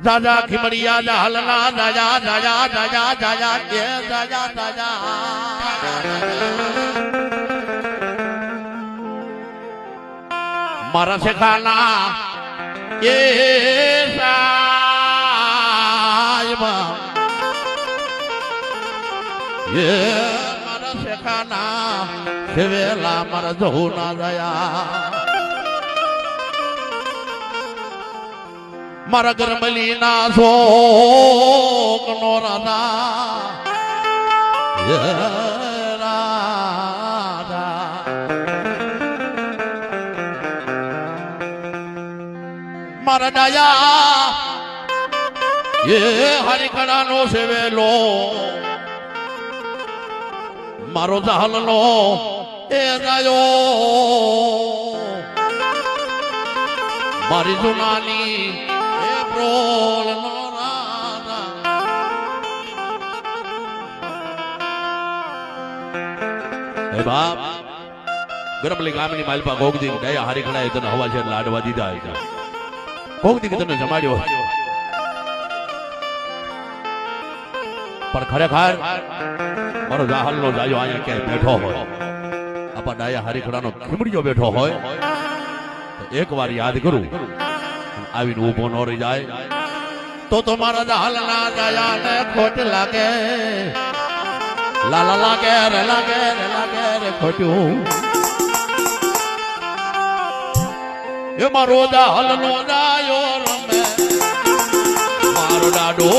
राजा खिमड़िया हलना राजा राजा राजा राजा के राजा राजा मारा से खाना ये साहिबा ये मारा से खाना शिवेला मारा जहू ना दया मारा गरमली ना सोक नो राधा ये राधा मारा दया ये हरिकड़ा नो सेवेलो मारो जहल लो ए रायो मारी जुनानी ए प्रोल नो राधा ए बाप गरमली गामनी मालपा गोगदी दया हरिकड़ा इतन हवा से लाडवा दीदा है गोगदी कितने जमाड़ियो पर खरेखर मारो जाहल नो जायो आया के बैठो हो अपा डाया हरिखड़ा नो खिमड़ियो बैठो हो तो एक बार याद करूं आवीन ऊभो न रही जाए तो तुम्हारा जाहल ना जाया ने खोट लागे लाला लागे रे खोटू ये मारो जाहल नो जायो रमे मारो डाडो